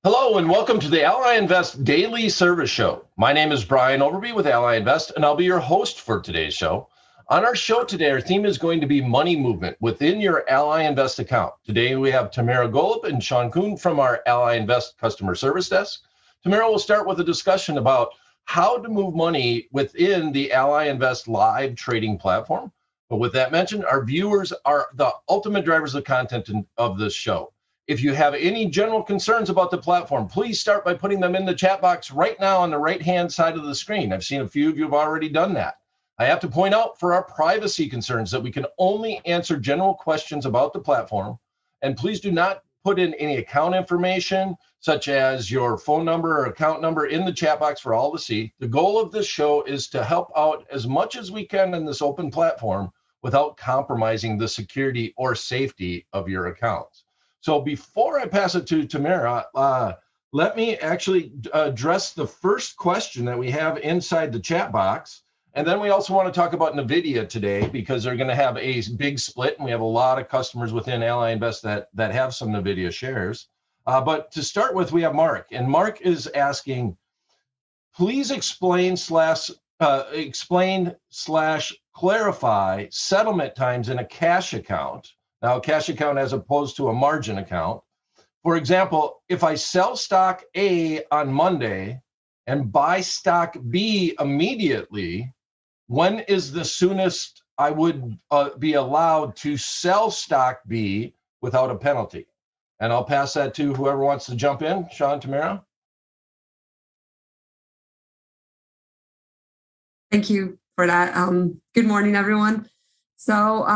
Hello and welcome to the Ally Invest Daily Service Show. My name is Brian Overby with Ally Invest, and I'll be your host for today's show. On our show today, our theme is going to be money movement within your Ally Invest account. Today, we have Tamara Golub and Sean Kuhn from our Ally Invest customer service desk. Tamara will start with a discussion about how to move money within the Ally Invest live trading platform. But with that mentioned, our viewers are the ultimate drivers of content of this show. If you have any general concerns about the platform, please start by putting them in the chat box right now on the right-hand side of the screen. I've seen a few of you have already done that. I have to point out for our privacy concerns that we can only answer general questions about the platform. And please do not put in any account information, such as your phone number or account number, in the chat box for all to see. The goal of this show is to help out as much as we can in this open platform without compromising the security or safety of your accounts. So before I pass it to Tamara, let me actually address the first question that we have inside the chat box. And then we also want to talk about Nvidia today, because they're going to have a big split. And we have a lot of customers within Ally Invest that have some Nvidia shares. But to start with, we have Mark. And Mark is asking, please explain / clarify settlement times in a cash account. Now, a cash account as opposed to a margin account. For example, if I sell stock A on Monday and buy stock B immediately, when is the soonest I would be allowed to sell stock B without a penalty? And I'll pass that to whoever wants to jump in. Sean, Tamara? Thank you for that. Good morning, everyone. So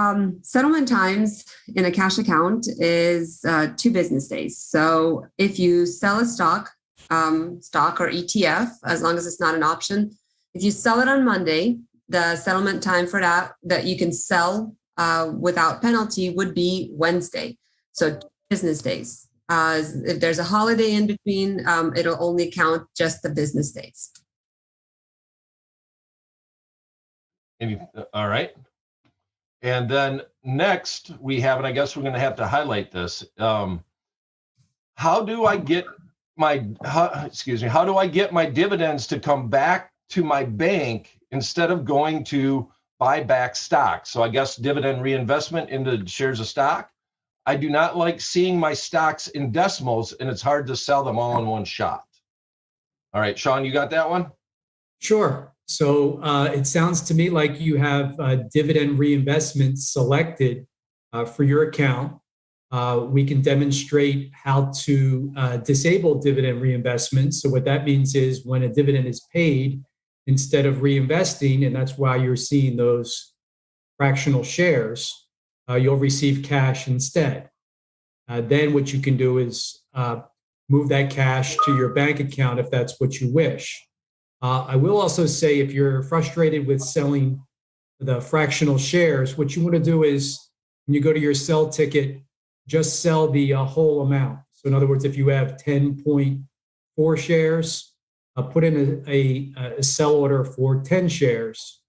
settlement times in a cash account is 2 business days. So if you sell a stock or ETF, as long as it's not an option, if you sell it on Monday, the settlement time for that you can sell without penalty would be Wednesday. So 2 business days. If there's a holiday in between, it'll only count just the business days. All right. And then next we have, and I guess we're going to have to highlight this. How do I get my dividends to come back to my bank instead of going to buy back stock? So I guess dividend reinvestment into shares of stock. I do not like seeing my stocks in decimals, and it's hard to sell them all in one shot. All right, Sean, you got that one? Sure. So it sounds to me like you have dividend reinvestment selected for your account. We can demonstrate how to disable dividend reinvestment. So what that means is when a dividend is paid, instead of reinvesting, and that's why you're seeing those fractional shares, you'll receive cash instead. Then what you can do is move that cash to your bank account if that's what you wish. I will also say, if you're frustrated with selling the fractional shares, what you want to do is, when you go to your sell ticket, just sell the whole amount. So in other words, if you have 10.4 shares, put in a sell order for 10 shares.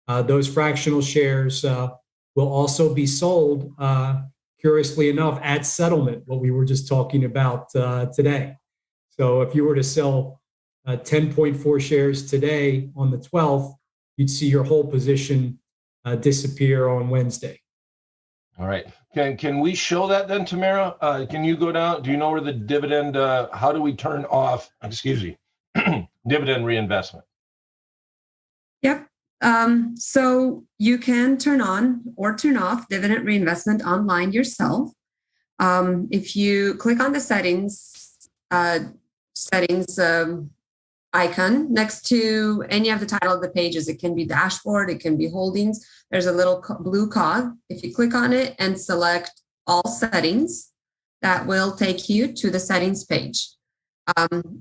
Those fractional shares will also be sold, curiously enough, at settlement, what we were just talking about today. So if you were to sell 10.4 shares today on the 12th, you'd see your whole position disappear on Wednesday. All right. Can we show that then, Tamara? Can you go down? Do you know where the dividend, how do we turn off, dividend reinvestment? Yep. So you can turn on or turn off dividend reinvestment online yourself. If you click on the settings icon next to any of the title of the pages. It can be dashboard, it can be holdings. There's a little blue cog. If you click on it and select all settings, that will take you to the settings page.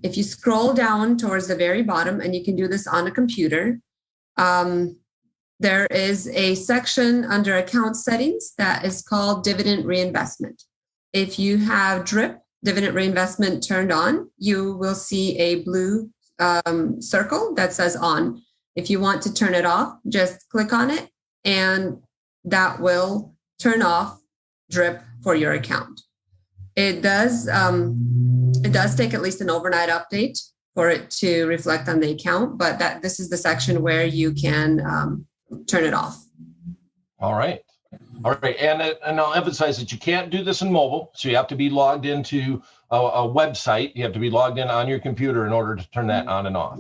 If you scroll down towards the very bottom, and you can do this on a computer, there is a section under account settings that is called dividend reinvestment. If you have DRIP, dividend reinvestment, turned on, you will see a blue circle that says on. If you want to turn it off, just click on it, and that will turn off DRIP for your account. It does It does take at least an overnight update for it to reflect on the account, but this is the section where you can turn it off. All right. And I'll emphasize that you can't do this in mobile. So you have to be logged into a website. You have to be logged in on your computer in order to turn that on and off.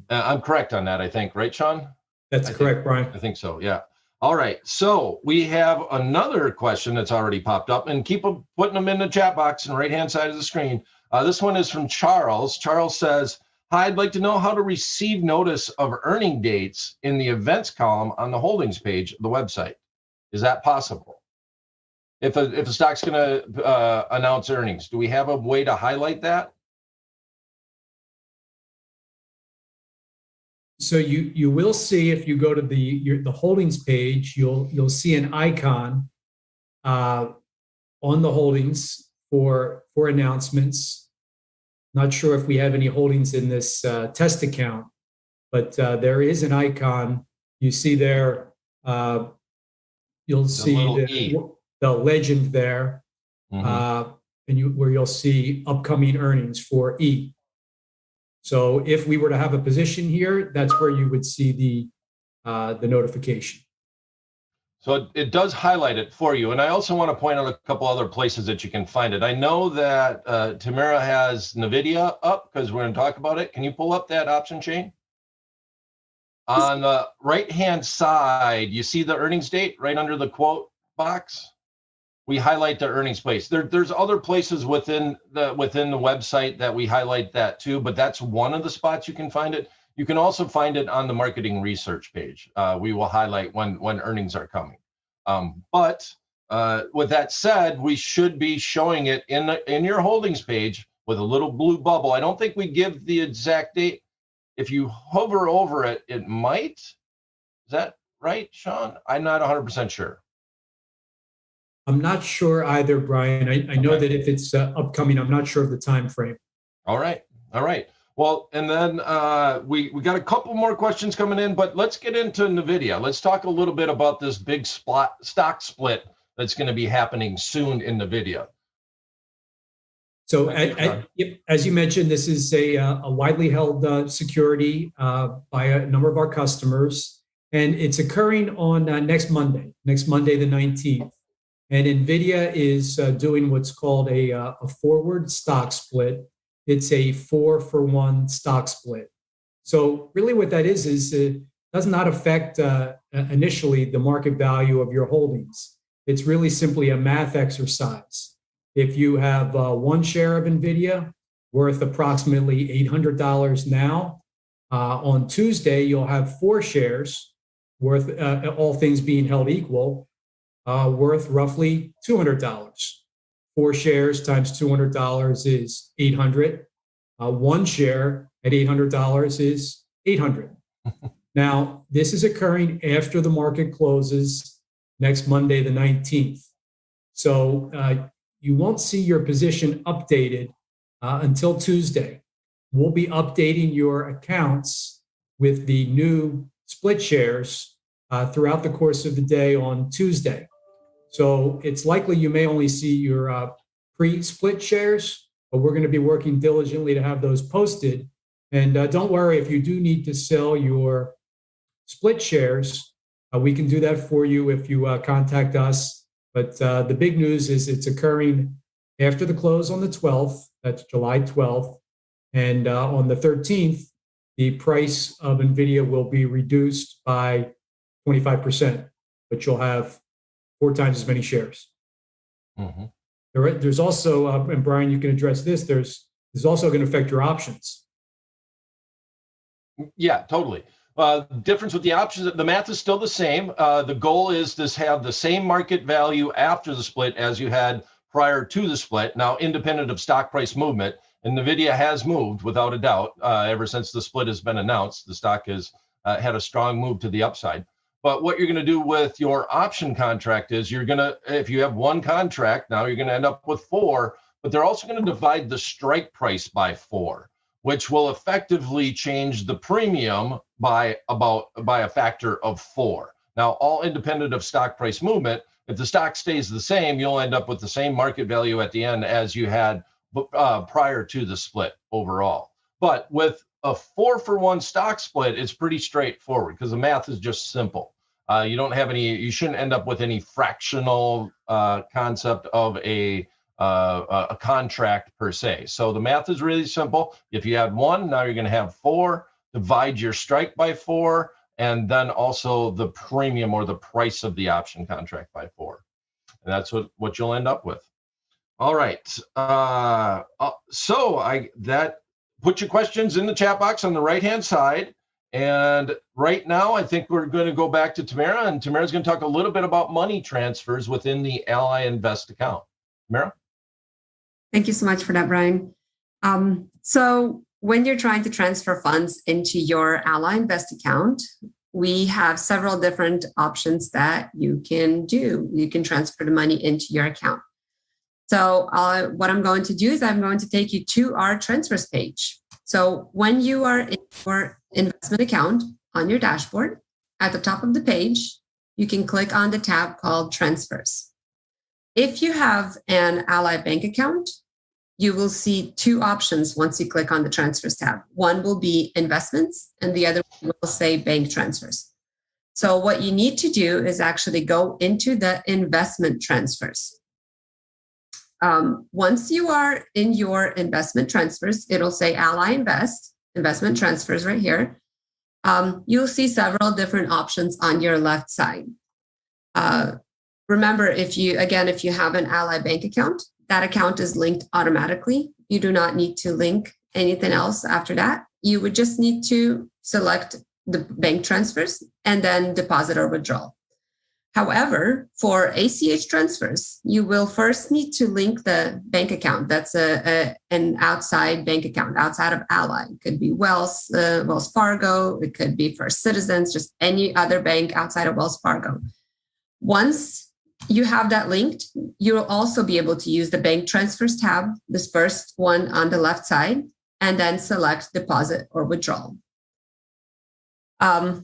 I'm correct on that, I think. Right, Sean? That's correct, Brian. I think so, yeah. All right. So we have another question that's already popped up, and keep putting them in the chat box on the right-hand side of the screen. This one is from Charles. Charles says, hi, I'd like to know how to receive notice of earning dates in the events column on the holdings page of the website. Is that possible? If a stock's going to announce earnings, do we have a way to highlight that? So you will see, if you go to the holdings page, you'll see an icon on the holdings for announcements. Not sure if we have any holdings in this test account, but there is an icon. You see there, you'll see the legend there, where you'll see upcoming earnings for E. So if we were to have a position here, that's where you would see the notification. So it does highlight it for you. And I also want to point out a couple other places that you can find it. I know that Tamara has Nvidia up because we're going to talk about it. Can you pull up that option chain? On the right-hand side, you see the earnings date right under the quote box? We highlight the earnings place. There's other places within the website that we highlight that too, but that's one of the spots you can find it. You can also find it on the marketing research page. We will highlight when earnings are coming. But with that said, we should be showing it in your holdings page with a little blue bubble. I don't think we give the exact date. If you hover over it, it might. Is that right, Sean? I'm not 100% sure. I'm not sure either, Brian. I know that if it's upcoming, I'm not sure of the time frame. All right. Well, and then we got a couple more questions coming in, but let's get into Nvidia. Let's talk a little bit about this big stock split that's going to be happening soon in Nvidia. So as you mentioned, this is a widely held security by a number of our customers, and it's occurring on next Monday the 19th. And Nvidia is doing what's called a forward stock split. It's a 4-for-1 stock split. So really what that is it does not affect initially the market value of your holdings. It's really simply a math exercise. If you have one share of Nvidia worth approximately $800 now, on Tuesday, you'll have 4 shares worth, all things being held equal, worth roughly $200. 4 shares times $200 is $800. 1 share at $800 is $800. Now, this is occurring after the market closes next Monday, the 19th. So you won't see your position updated until Tuesday. We'll be updating your accounts with the new split shares throughout the course of the day on Tuesday. So it's likely you may only see your pre-split shares, but we're going to be working diligently to have those posted. And don't worry, if you do need to sell your split shares, we can do that for you if you contact us. But the big news is it's occurring after the close on the 12th, that's July 12th. And on the 13th, the price of Nvidia will be reduced by 25%, but you'll have 4 times as many shares. Mm-hmm. There's also, and Brian, you can address this, there's also going to affect your options. Yeah, totally. Difference with the options, the math is still the same. The goal is to have the same market value after the split as you had prior to the split. Now, independent of stock price movement, and Nvidia has moved without a doubt ever since the split has been announced. The stock has had a strong move to the upside. But what you're going to do with your option contract is you're going to, if you have 1 contract, now you're going to end up with 4, but they're also going to divide the strike price by 4, which will effectively change the premium by a factor of 4. Now, all independent of stock price movement, if the stock stays the same, you'll end up with the same market value at the end as you had prior to the split overall. But with a 4-for-1 stock split, it's pretty straightforward because the math is just simple. You don't have any, you shouldn't end up with any fractional concept of a contract per se. So the math is really simple. If you had 1, now you're going to have 4, divide your strike by 4, and then also the premium or the price of the option contract by 4. And that's what you'll end up with. All right. Put your questions in the chat box on the right-hand side. And right now, I think we're going to go back to Tamara, and Tamara's going to talk a little bit about money transfers within the Ally Invest account. Tamara? Thank you so much for that, Brian. So when you're trying to transfer funds into your Ally Invest account, we have several different options that you can do. You can transfer the money into your account. So what I'm going to do is I'm going to take you to our transfers page. So when you are in your investment account on your dashboard, at the top of the page, you can click on the tab called Transfers. If you have an Ally Bank account, you will see 2 options once you click on the Transfers tab. One will be Investments, and the other will say Bank Transfers. So what you need to do is actually go into the Investment Transfers. Once you are in your investment transfers, it'll say Ally Invest, investment transfers right here. You'll see several different options on your left side. Remember, if you have an Ally Bank account, that account is linked automatically. You do not need to link anything else after that. You would just need to select the bank transfers and then deposit or withdrawal. However, for ACH transfers, you will first need to link the bank account. That's an outside bank account, outside of Ally. It could be Wells Fargo. It could be First Citizens, just any other bank outside of Wells Fargo. Once you have that linked, you'll also be able to use the bank transfers tab, this first one on the left side, and then select deposit or withdrawal.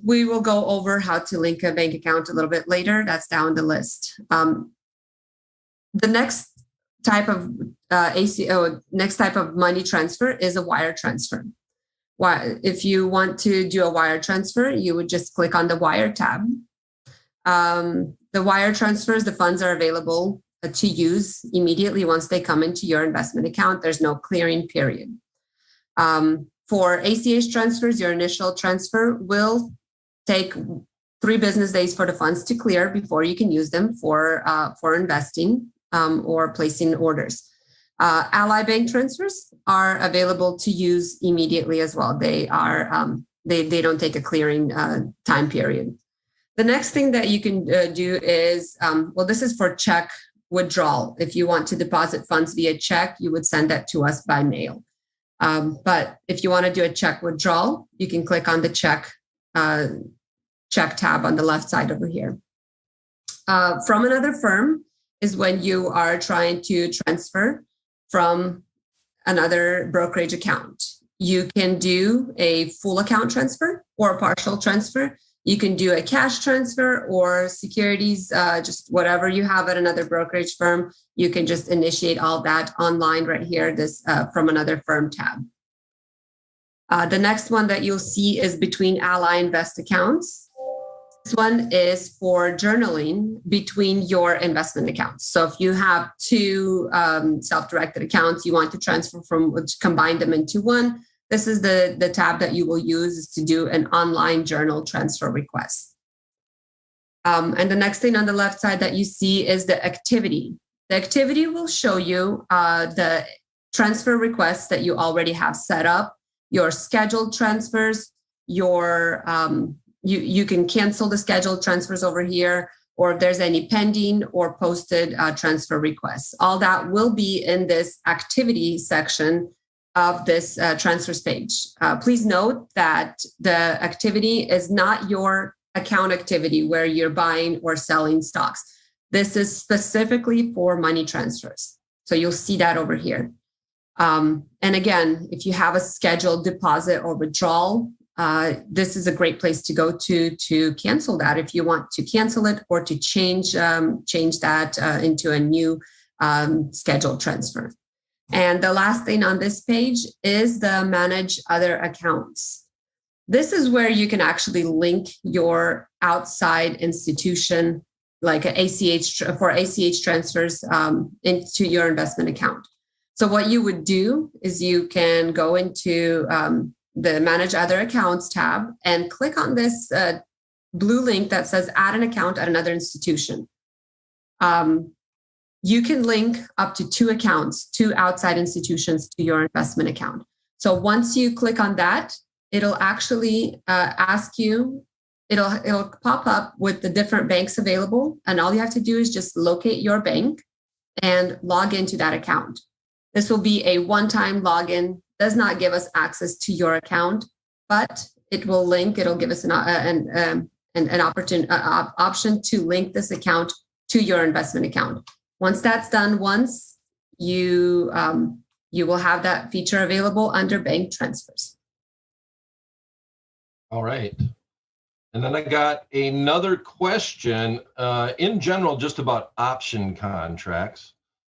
We will go over how to link a bank account a little bit later. That's down the list. The next type of next type of money transfer is a wire transfer. If you want to do a wire transfer, you would just click on the wire tab. The wire transfers, the funds are available to use immediately once they come into your investment account. There's no clearing period. For ACH transfers, your initial transfer will take 3 business days for the funds to clear before you can use them for investing or placing orders. Ally Bank transfers are available to use immediately as well. They are they don't take a clearing time period. The next thing that you can do is this is for check withdrawal. If you want to deposit funds via check, you would send that to us by mail. But if you want to do a check withdrawal, you can click on the check tab on the left side over here. From another firm is when you are trying to transfer from another brokerage account. You can do a full account transfer or a partial transfer. You can do a cash transfer or securities, just whatever you have at another brokerage firm. You can just initiate all that online right here, this from another firm tab. The next one that you'll see is between Ally Invest accounts. This one is for journaling between your investment accounts. So if you have 2 self-directed accounts, you want to transfer combine them into one, this is the tab that you will use to do an online journal transfer request. And the next thing on the left side that you see is the activity. The activity will show you the transfer requests that you already have set up, your scheduled transfers, your you can cancel the scheduled transfers over here, or if there's any pending or posted transfer requests. All that will be in this activity section of this transfers page. Please note that the activity is not your account activity where you're buying or selling stocks. This is specifically for money transfers. So you'll see that over here. And again, if you have a scheduled deposit or withdrawal, this is a great place to go to cancel that if you want to cancel it or to change that into a new scheduled transfer. And the last thing on this page is the manage other accounts. This is where you can actually link your outside institution, like an ACH for ACH transfers into your investment account. So what you would do is you can go into the Manage Other Accounts tab and click on this blue link that says add an account at another institution. You can link up to 2 accounts, 2 outside institutions to your investment account. So once you click on that, it'll actually ask you, it'll pop up with the different banks available. And all you have to do is just locate your bank and log into that account. This will be a one-time login, does not give us access to your account, but it will link, it'll give us an option to link this account to your investment account. Once that's done, you will have that feature available under bank transfers. All right. And then I got another question in general, just about option contracts.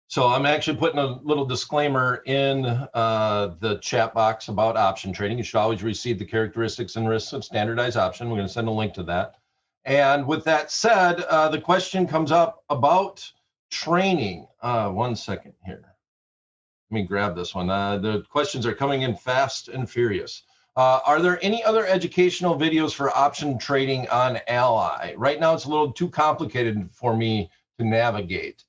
So I'm actually putting a little disclaimer in the chat box about option trading. You should always receive the characteristics and risks of standardized option. We're going to send a link to that. And with that said, the question comes up about training. 1 second here. Let me grab this one. The questions are coming in fast and furious. Are there any other educational videos for option trading on Ally? Right now, it's a little too complicated for me to navigate.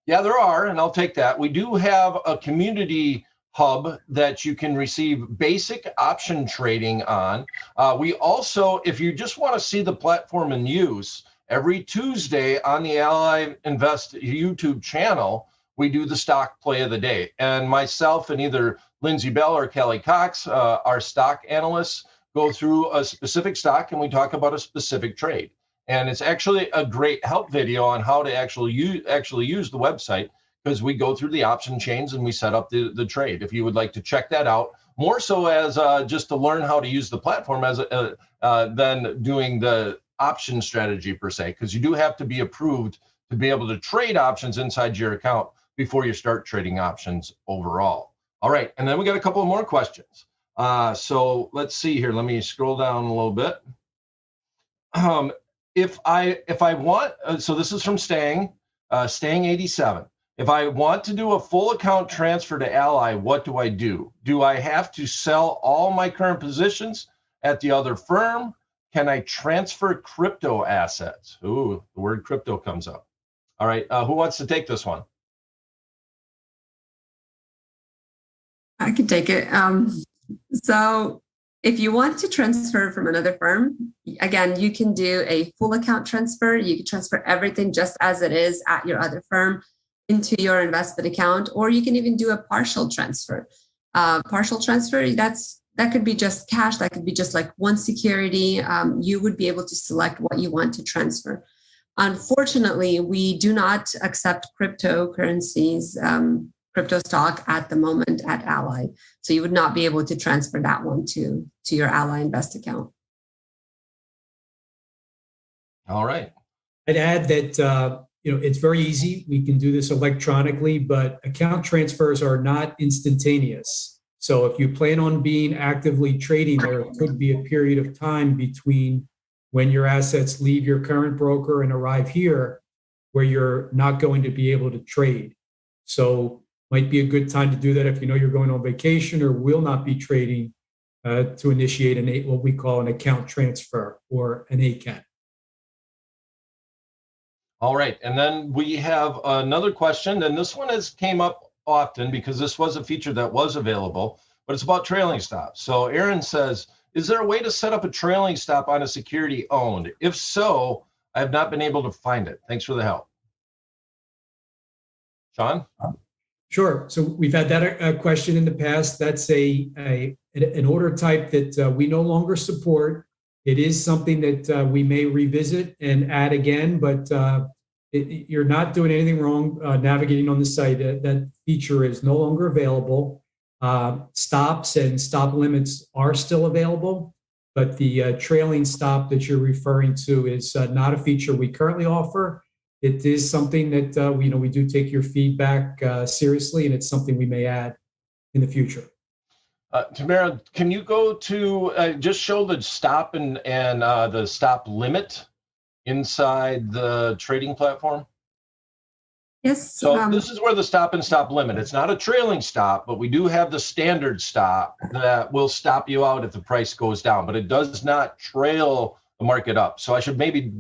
Yeah, there are, and I'll take that. We do have a community hub that you can receive basic option trading on. We also, if you just want to see the platform in use, every Tuesday on the Ally Invest YouTube channel, we do the stock play of the day. And myself and either Lindsay Bell or Kelly Cox, our stock analysts, go through a specific stock and we talk about a specific trade. And it's actually a great help video on how to actually use the website, because we go through the option chains and we set up the trade. If you would like to check that out, more so as just to learn how to use the platform as than doing the option strategy per se, because you do have to be approved to be able to trade options inside your account before you start trading options overall. All right, and then we got a couple of more questions. So let's see here. Let me scroll down a little bit. If I want, so this is from Stang 87. If I want to do a full account transfer to Ally, what do I do? Do I have to sell all my current positions at the other firm? Can I transfer crypto assets? Ooh, the word crypto comes up. All right, who wants to take this one? I can take it. So if you want to transfer from another firm, again, you can do a full account transfer. You can transfer everything just as it is at your other firm into your investment account, or you can even do a partial transfer. Partial transfer, that could be just cash. That could be just like one security. You would be able to select what you want to transfer. Unfortunately, we do not accept cryptocurrencies, crypto stock at the moment at Ally. So you would not be able to transfer that one to your Ally Invest account. All right. I'd add that it's very easy. We can do this electronically, but account transfers are not instantaneous. So if you plan on being actively trading, there could be a period of time between when your assets leave your current broker and arrive here where you're not going to be able to trade. So might be a good time to do that if you know you're going on vacation or will not be trading, to initiate what we call an account transfer or an ACAT. All right, and then we have another question, and this one came up often because this was a feature that was available, but it's about trailing stops. So Aaron says, is there a way to set up a trailing stop on a security owned? If so, I have not been able to find it. Thanks for the help. Sean? Sure. So we've had that question in the past. That's an order type that we no longer support. It is something that we may revisit and add again, but you're not doing anything wrong navigating on the site. That feature is no longer available. Stops and stop limits are still available, but the trailing stop that you're referring to is not a feature we currently offer. it is something that we do take your feedback seriously, and it's something we may add in the future. Tamara, can you go to just show the stop and the stop limit inside the trading platform? Yes. So this is where the stop and stop limit. It's not a trailing stop, but we do have the standard stop that will stop you out if the price goes down, but it does not trail the market up. So I should maybe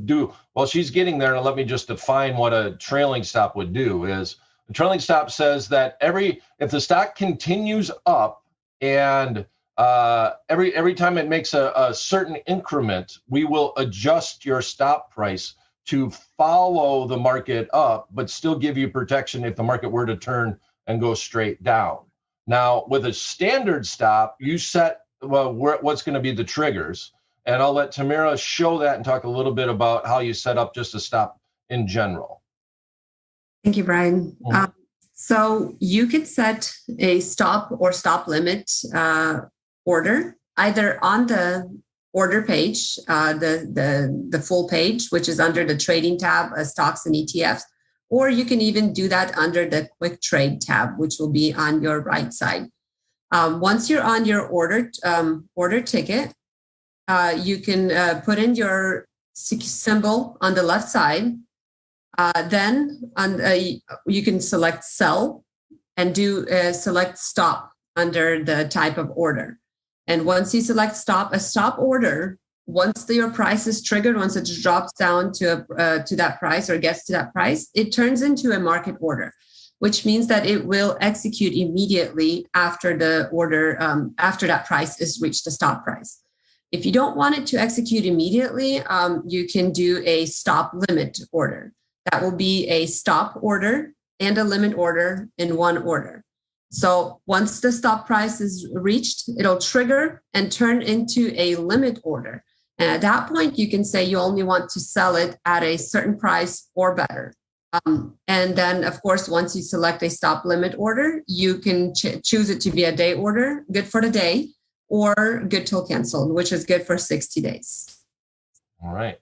while she's getting there, and let me just define what a trailing stop would do. Is a trailing stop says that if the stock continues up and every time it makes a certain increment, we will adjust your stop price to follow the market up, but still give you protection if the market were to turn and go straight down. Now, with a standard stop, you set what's going to be the triggers, and I'll let Tamara show that and talk a little bit about how you set up just a stop in general. Thank you, Brian. So you could set a stop or stop limit order either on the order page, the full page, which is under the trading tab, stocks and ETFs, or you can even do that under the quick trade tab, which will be on your right side. Once you're on your order ticket, you can put in your symbol on the left side. Then you can select sell and do select stop under the type of order. And once you select a stop order, once your price is triggered, once it drops down to that price or gets to that price, it turns into a market order, which means that it will execute immediately after the order, after that price is reached the stop price. If you don't want it to execute immediately, you can do a stop limit order. That will be a stop order and a limit order in one order. So once the stop price is reached, it'll trigger and turn into a limit order. And at that point, you can say you only want to sell it at a certain price or better. And then, of course, once you select a stop limit order, you can choose it to be a day order, good for the day, or good till canceled, which is good for 60 days. All right.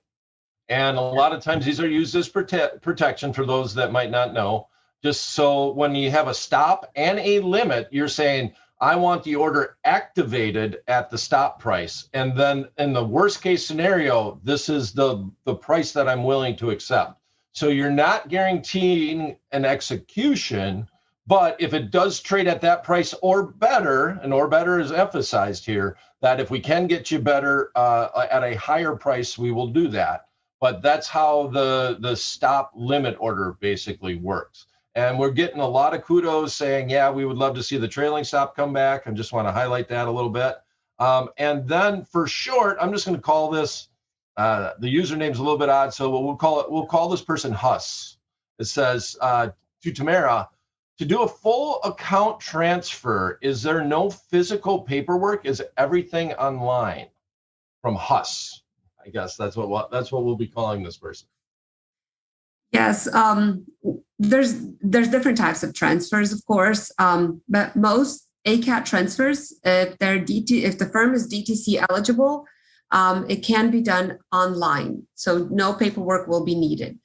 And a lot of times these are used as protection for those that might not know. Just so when you have a stop and a limit, you're saying, I want the order activated at the stop price. And then in the worst case scenario, this is the price that I'm willing to accept. So you're not guaranteeing an execution, but if it does trade at that price or better, and or better is emphasized here, that if we can get you better at a higher price, we will do that. But that's how the stop limit order basically works. And we're getting a lot of kudos saying, yeah, we would love to see the trailing stop come back. I just want to highlight that a little bit. And then for short, I'm just going to call this, the username's a little bit odd, so we'll call this person Huss. It says to Tamara, to do a full account transfer, is there no physical paperwork? Is everything online? From Huss. I guess that's what we'll be calling this person. Yes, there's different types of transfers, of course, but most ACAT transfers, if the firm is DTC eligible, it can be done online, so no paperwork will be needed.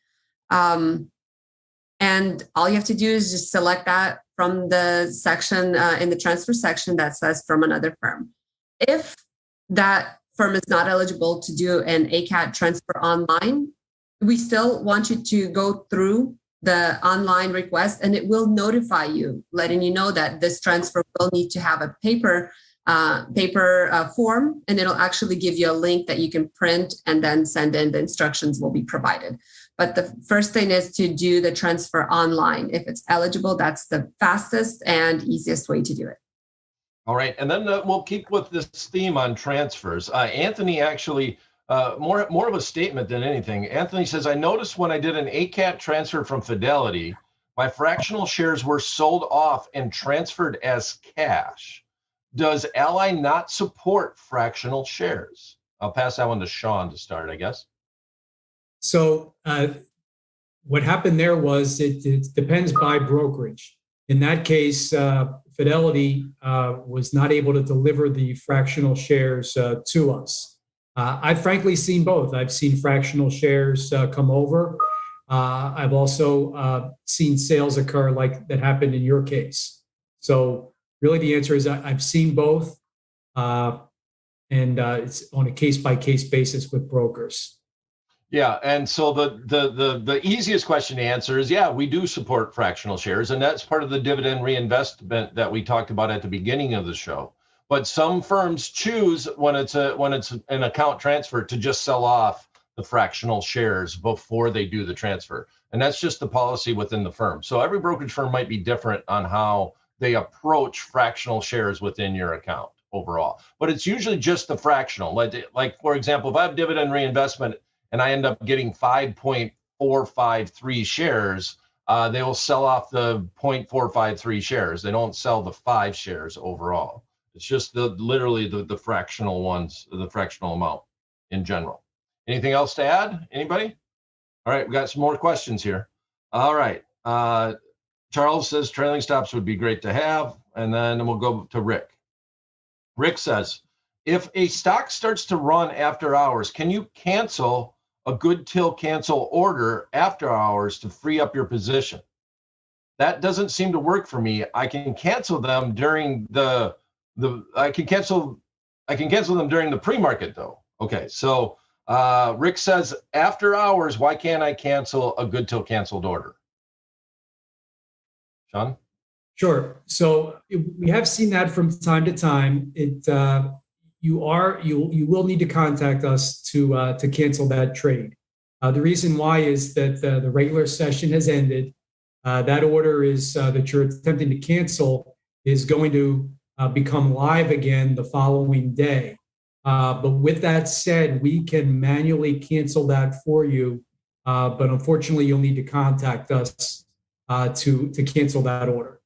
And all you have to do is just select that from the section in the transfer section that says from another firm. If that firm is not eligible to do an ACAT transfer online, we still want you to go through the online request, and it will notify you, letting you know that this transfer will need to have a paper form, and it'll actually give you a link that you can print and then send in. The instructions will be provided. But the first thing is to do the transfer online. If it's eligible, that's the fastest and easiest way to do it. All right, and then we'll keep with this theme on transfers. Anthony actually, more of a statement than anything. Anthony says, I noticed when I did an ACAT transfer from Fidelity, my fractional shares were sold off and transferred as cash. Does Ally not support fractional shares? I'll pass that one to Sean to start, I guess. So what happened there was it depends by brokerage. In that case, Fidelity was not able to deliver the fractional shares to us. I've frankly seen both. I've seen fractional shares come over. I've also seen sales occur like that happened in your case. So really the answer is I've seen both, and it's on a case-by-case basis with brokers. Yeah, and so the easiest question to answer is, yeah, we do support fractional shares, and that's part of the dividend reinvestment that we talked about at the beginning of the show. But some firms choose when it's an account transfer to just sell off the fractional shares before they do the transfer, and that's just the policy within the firm. So every brokerage firm might be different on how they approach fractional shares within your account overall. But it's usually just the fractional. Like for example, if I have dividend reinvestment and I end up getting 5.453 shares, they will sell off the 0.453 shares. They don't sell the 5 shares overall. It's just literally the fractional ones, the fractional amount in general. Anything else to add? Anybody? All right, we got some more questions here. All right. Charles says trailing stops would be great to have. And then we'll go to Rick. Rick says, if a stock starts to run after hours, can you cancel a good till cancel order after hours to free up your position? That doesn't seem to work for me. I can cancel them during I can cancel them during the pre-market though. Okay, so Rick says after hours, why can't I cancel a good till canceled order? Sean? Sure. So we have seen that from time to time. You will need to contact us to cancel that trade. The reason why is that the regular session has ended. That order is that you're attempting to cancel is going to become live again the following day. But with that said, we can manually cancel that for you. But unfortunately, you'll need to contact us to cancel that order.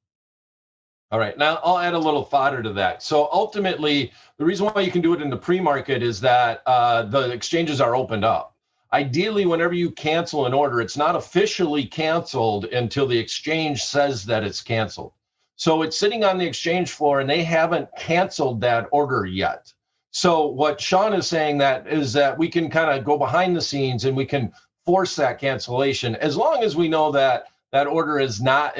All right, now I'll add a little fodder to that. So ultimately, the reason why you can do it in the pre-market is that the exchanges are opened up. Ideally, whenever you cancel an order, it's not officially canceled until the exchange says that it's canceled. So it's sitting on the exchange floor and they haven't canceled that order yet. So what Sean is saying is that we can kind of go behind the scenes and we can force that cancellation as long as we know that that order is not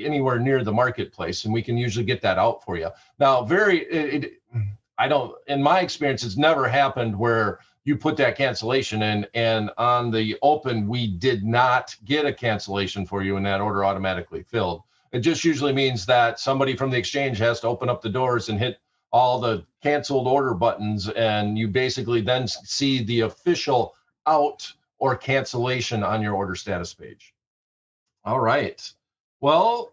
anywhere near the marketplace, and we can usually get that out for you. Now, in my experience, it's never happened where you put that cancellation in and on the open, we did not get a cancellation for you and that order automatically filled. It just usually means that somebody from the exchange has to open up the doors and hit all the canceled order buttons, and you basically then see the official out or cancellation on your order status page. All right. Well,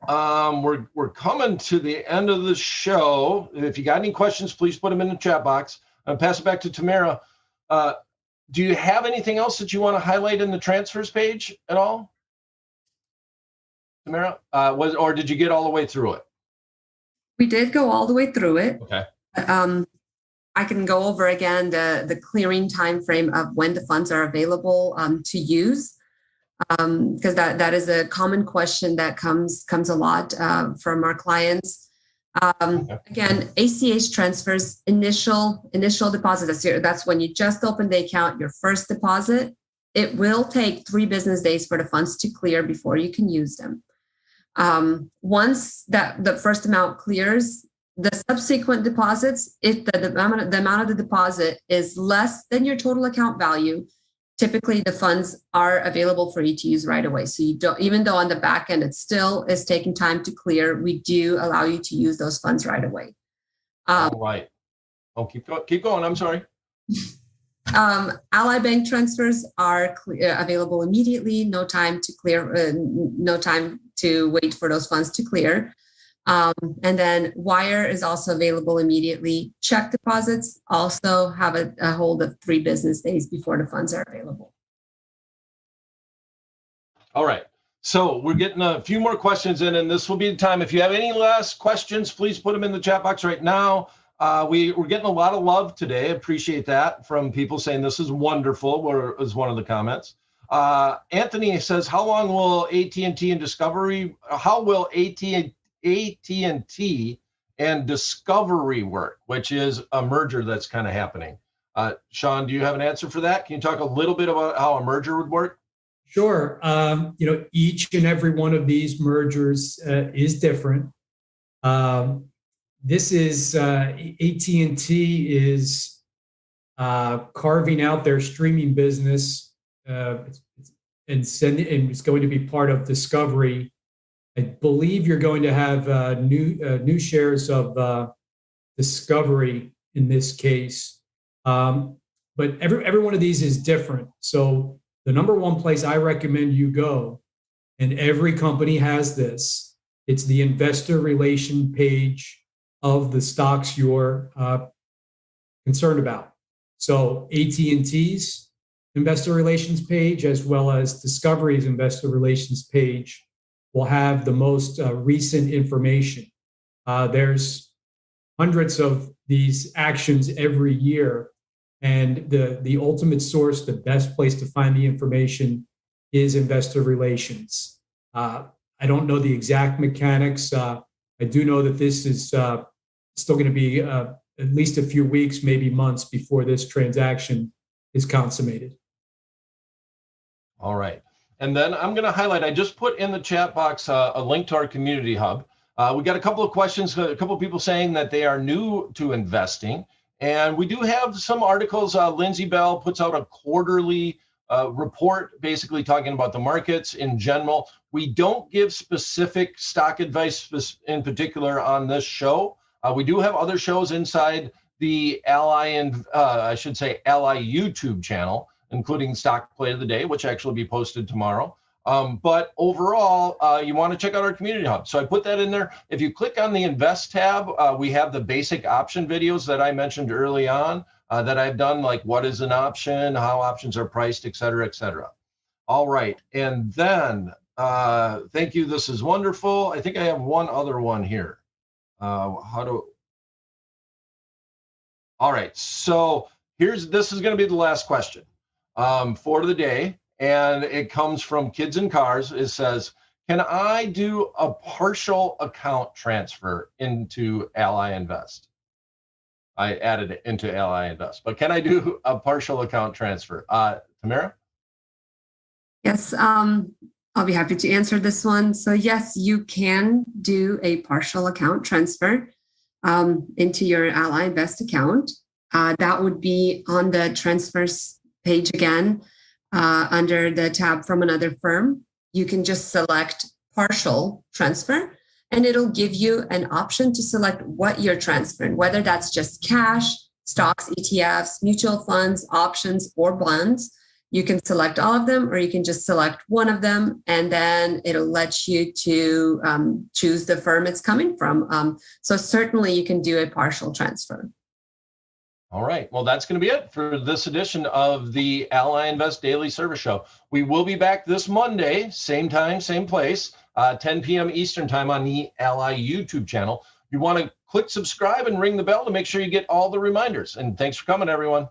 we're coming to the end of the show. If you got any questions, please put them in the chat box. I'll pass it back to Tamara. Do you have anything else that you want to highlight in the transfers page at all, Tamara? Or did you get all the way through it? We did go all the way through it. Okay. I can go over again the clearing time frame of when the funds are available to use. Because that is a common question that comes a lot from our clients. Again, ACH transfers initial deposit. That's when you just open the account, your first deposit. It will take 3 business days for the funds to clear before you can use them. Once that the first amount clears, the subsequent deposits, if the amount of the deposit is less than your total account value, typically the funds are available for you to use right away. So you don't, even though on the back end it still is taking time to clear, we do allow you to use those funds right away. All right. Oh, keep going. I'm sorry. Ally Bank transfers are available immediately. No time to clear. No time to wait for those funds to clear. And then wire is also available immediately. Check deposits also have a hold of 3 business days before the funds are available. All right. So we're getting a few more questions in, and this will be the time. If you have any last questions, please put them in the chat box right now. We're getting a lot of love today. Appreciate that from people saying this is wonderful, was one of the comments. Anthony says, how long will AT&T and Discovery, how will AT&T and Discovery work, which is a merger that's kind of happening? Sean, do you have an answer for that? Can you talk a little bit about how a merger would work? Sure. Each and every one of these mergers is different. This is AT&T is carving out their streaming business and it's going to be part of Discovery. I believe you're going to have new shares of Discovery in this case, but every one of these is different. So the number one place I recommend you go, and every company has this, it's the investor relation page of the stocks you're concerned about. So AT&T's investor relations page, as well as Discovery's investor relations page, will have the most recent information. There's hundreds of these actions every year, and the ultimate source, the best place to find the information is investor relations. I don't know the exact mechanics. I do know that this is still going to be at least a few weeks, maybe months before this transaction is consummated. All right. And then I'm going to highlight, I just put in the chat box a link to our community hub. We got a couple of questions, a couple of people saying that they are new to investing. And we do have some articles. Lindsay Bell puts out a quarterly report basically talking about the markets in general. We don't give specific stock advice in particular on this show. We do have other shows inside the Ally and Ally YouTube channel, including Stock Play of the Day, which actually will be posted tomorrow. But overall, you want to check out our community hub. So I put that in there. If you click on the Invest tab, we have the basic option videos that I mentioned early on that I've done, like what is an option, how options are priced, et cetera, et cetera. All right. And then, thank you. This is wonderful. I think I have one other one here. All right. So this is going to be the last question for the day. And it comes from Kids in Cars. It says, can I do a partial account transfer into Ally Invest? I added it into Ally Invest, but can I do a partial account transfer? Tamara? Yes, I'll be happy to answer this one. So yes, you can do a partial account transfer into your Ally Invest account. That would be on the transfers page again. Under the tab from another firm, you can just select partial transfer and it'll give you an option to select what you're transferring, whether that's just cash, stocks, ETFs, mutual funds, options, or bonds. You can select all of them, or you can just select one of them, and then it'll let you to choose the firm it's coming from. So certainly you can do a partial transfer. All right. Well, that's going to be it for this edition of the Ally Invest Daily Service Show. We will be back this Monday, same time, same place, 10 p.m. Eastern time on the Ally YouTube channel. You want to click subscribe and ring the bell to make sure you get all the reminders. And thanks for coming, everyone.